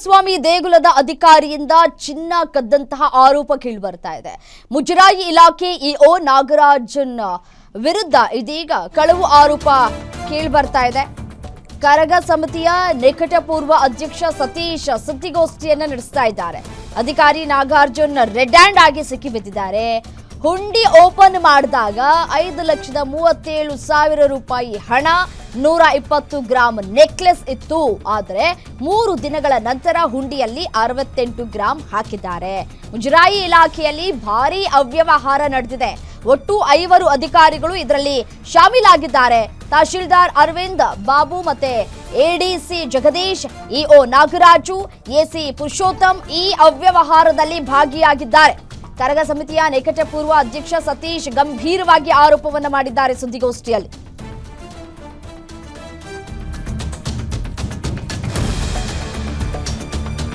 ತಿಪ್ಪೇಸ್ವಾಮಿ ದೇಗುಲದ ಅಧಿಕಾರಿಯಿಂದ ಚಿನ್ನ ಕದ್ದಂತಹ ಆರೋಪ ಕೇಳಿಬರ್ತಾ ಇದೆ. ಮುಜರಾಯಿ ಇಲಾಖೆ ಇಒ ನಾಗರಾಜನ್ ವಿರುದ್ಧ ಇದೀಗ ಕಳವು ಆರೋಪ ಕೇಳಿಬರ್ತಾ ಇದೆ. ಕರಗ ಸಮಿತಿಯ ನಿಕಟಪೂರ್ವ ಅಧ್ಯಕ್ಷ ಸತೀಶ್ ಸುದ್ದಿಗೋಷ್ಠಿಯನ್ನು ನಡೆಸ್ತಾ ಇದ್ದಾರೆ. ಅಧಿಕಾರಿ ನಾಗಾರ್ಜುನ್ ರೆಡ್ ಹ್ಯಾಂಡ್ ಆಗಿ ಸಿಕ್ಕಿಬಿದ್ದಿದ್ದಾರೆ. ಹುಂಡಿ ಓಪನ್ ಮಾಡಿದಾಗ 5,37,000 ರೂಪಾಯಿ ಹಣ, 120 ಗ್ರಾಂ ನೆಕ್ಲೆಸ್ ಇತ್ತು. ಆದರೆ 3 ದಿನಗಳ ನಂತರ ಹುಂಡಿಯಲ್ಲಿ 68 ಗ್ರಾಂ ಹಾಕಿದ್ದಾರೆ. ಮುಜರಾಯಿ ಇಲಾಖೆಯಲ್ಲಿ ಭಾರೀ ಅವ್ಯವಹಾರ ನಡೆದಿದೆ. ಒಟ್ಟು 5 ಅಧಿಕಾರಿಗಳು ಇದರಲ್ಲಿ ಶಾಮೀಲಾಗಿದ್ದಾರೆ. ತಹಶೀಲ್ದಾರ್ ಅರವಿಂದ್ ಬಾಬು ಮತ್ತೆ ADC Jagadish, EO Nagaraju, AC Purushottam ಈ ಅವ್ಯವಹಾರದಲ್ಲಿ ಭಾಗಿಯಾಗಿದ್ದಾರೆ. ಕರಗ ಸಮಿತಿಯ ನಿಕಟಪೂರ್ವ ಅಧ್ಯಕ್ಷ ಸತೀಶ್ ಗಂಭೀರವಾಗಿ ಆರೋಪವನ್ನು ಮಾಡಿದ್ದಾರೆ ಸುದ್ದಿಗೋಷ್ಠಿಯಲ್ಲಿ.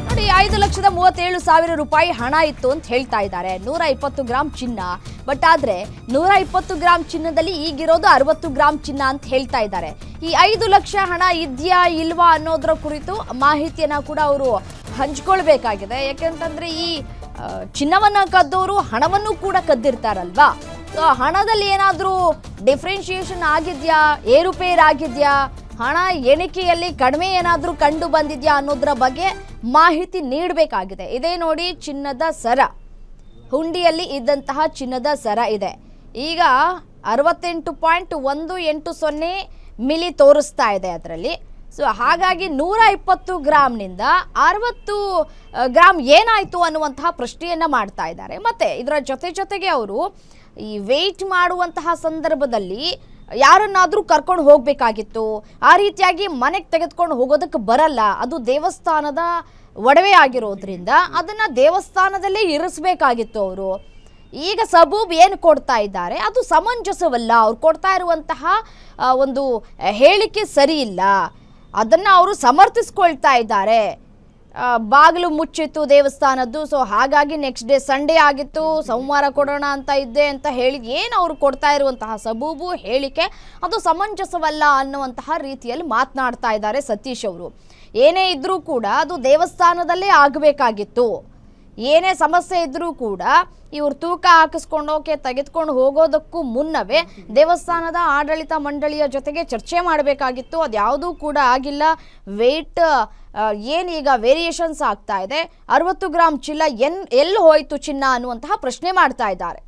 ನೋಡಿ, 5,37,000 ರೂಪಾಯಿ ಹಣ ಇತ್ತು ಅಂತ ಹೇಳ್ತಾ ಇದ್ದಾರೆ. 120 ಗ್ರಾಂ ಚಿನ್ನ. ಬಟ್ ಆದ್ರೆ 120 ಗ್ರಾಂ ಚಿನ್ನದಲ್ಲಿ ಈಗಿರೋದು 60 ಗ್ರಾಂ ಚಿನ್ನ ಅಂತ ಹೇಳ್ತಾ ಇದ್ದಾರೆ. ಈ 5 ಲಕ್ಷ ಹಣ ಇದೆಯಾ ಇಲ್ವಾ ಅನ್ನೋದ್ರ ಕುರಿತು ಮಾಹಿತಿಯನ್ನ ಕೂಡ ಅವರು ಹಂಚ್ಕೊಳ್ಬೇಕಾಗಿದೆ. ಯಾಕೆಂತಂದ್ರೆ ಈ ಚಿನ್ನವನ್ನ ಕದ್ದವರು ಹಣವನ್ನು ಕೂಡ ಕದ್ದಿರ್ತಾರಲ್ವಾ. ಹಣದಲ್ಲಿ ಏನಾದ್ರೂ ಡಿಫ್ರೆನ್ಶಿಯೇಷನ್ ಆಗಿದ್ಯಾ, ಏರುಪೇರಾಗಿದ್ಯಾ, ಹಣ ಎಣಿಕೆಯಲ್ಲಿ ಕಡಿಮೆ ಏನಾದ್ರೂ ಕಂಡು ಬಂದಿದ್ಯಾ ಅನ್ನೋದ್ರ ಬಗ್ಗೆ ಮಾಹಿತಿ ನೀಡಬೇಕಾಗಿದೆ. ಇದೇ ನೋಡಿ, ಚಿನ್ನದ ಸರ, ಹುಂಡಿಯಲ್ಲಿ ಇದ್ದಂತಹ ಚಿನ್ನದ ಸರ ಇದೆ. ಈಗ 68.180 ಮಿಲಿ ತೋರಿಸ್ತಾ ಇದೆ ಅದರಲ್ಲಿ. ಸೊ ಹಾಗಾಗಿ 120 ಗ್ರಾಮ್ನಿಂದ 60 ಗ್ರಾಮ್ ಏನಾಯಿತು ಅನ್ನುವಂತಹ ಪ್ರಶ್ನೆಯನ್ನು ಮಾಡ್ತಾ ಇದ್ದಾರೆ. ಮತ್ತು ಇದರ ಜೊತೆಗೆ ಅವರು ಈ ವೆಯ್ಟ್ ಮಾಡುವಂತಹ ಸಂದರ್ಭದಲ್ಲಿ ಯಾರನ್ನಾದರೂ ಕರ್ಕೊಂಡು ಹೋಗಬೇಕಾಗಿತ್ತು. ಆ ರೀತಿಯಾಗಿ ಮನೆಗೆ ತೆಗೆದುಕೊಂಡು ಹೋಗೋದಕ್ಕೆ ಬರಲ್ಲ. ಅದು ದೇವಸ್ಥಾನದ ಒಡವೆ ಆಗಿರೋದ್ರಿಂದ ಅದನ್ನು ದೇವಸ್ಥಾನದಲ್ಲೇ ಇರಿಸಬೇಕಾಗಿತ್ತು ಅವರು. ಈಗ ಸಬೂಬ್ ಏನು ಕೊಡ್ತಾ ಇದ್ದಾರೆ ಅದು ಸಮಂಜಸವಲ್ಲ. ಅವ್ರು ಕೊಡ್ತಾ ಇರುವಂತಹ ಒಂದು ಹೇಳಿಕೆ ಸರಿ ಇಲ್ಲ. ಅದನ್ನು ಅವರು ಸಮರ್ಥಿಸ್ಕೊಳ್ತಾ ಇದ್ದಾರೆ. ಬಾಗಿಲು ಮುಚ್ಚಿತ್ತು ದೇವಸ್ಥಾನದ್ದು. ಸೊ ಹಾಗಾಗಿ ನೆಕ್ಸ್ಟ್ ಡೇ ಸಂಡೇ ಆಗಿತ್ತು, ಸೋಮವಾರ ಕೊಡೋಣ ಅಂತ ಇದ್ದೆ ಅಂತ ಹೇಳಿ ಏನು ಅವರು ಕೊಡ್ತಾ ಇರುವಂತಹ ಸಬೂಬು ಹೇಳಿಕೆ ಅದು ಸಮಂಜಸವಲ್ಲ ಅನ್ನುವಂತಹ ರೀತಿಯಲ್ಲಿ ಮಾತನಾಡ್ತಾ ಇದ್ದಾರೆ ಸತೀಶ್ ಅವರು. ಏನೇ ಇದ್ರೂ ಕೂಡ ಅದು ದೇವಸ್ಥಾನದಲ್ಲೇ ಆಗಬೇಕಾಗಿತ್ತು. ಏನೇ ಸಮಸ್ಯೆ ಇದ್ರೂ ಕೂಡ ಇವರು ತೂಕ ಹಾಕಿಸ್ಕೊಂಡೋಕೆ ತೆಗೆದುಕೊಂಡು ಹೋಗೋದಕ್ಕೂ ಮುನ್ನವೇ ದೇವಸ್ಥಾನದ ಆಡಳಿತ ಮಂಡಳಿಯ ಜೊತೆಗೆ ಚರ್ಚೆ ಮಾಡಬೇಕಾಗಿತ್ತು. ಅದ್ಯಾವುದೂ ಕೂಡ ಆಗಿಲ್ಲ. ವೆಯ್ಟ್ ಏನೀಗ ವೇರಿಯೇಷನ್ಸ್ ಆಗ್ತಾ ಇದೆ. 60 ಗ್ರಾಂ ಚಿನ್ನ ಎಲ್ಲಿ ಹೋಯಿತು ಚಿನ್ನ ಅನ್ನುವಂತಹ ಪ್ರಶ್ನೆ ಮಾಡ್ತಾ ಇದ್ದಾರೆ.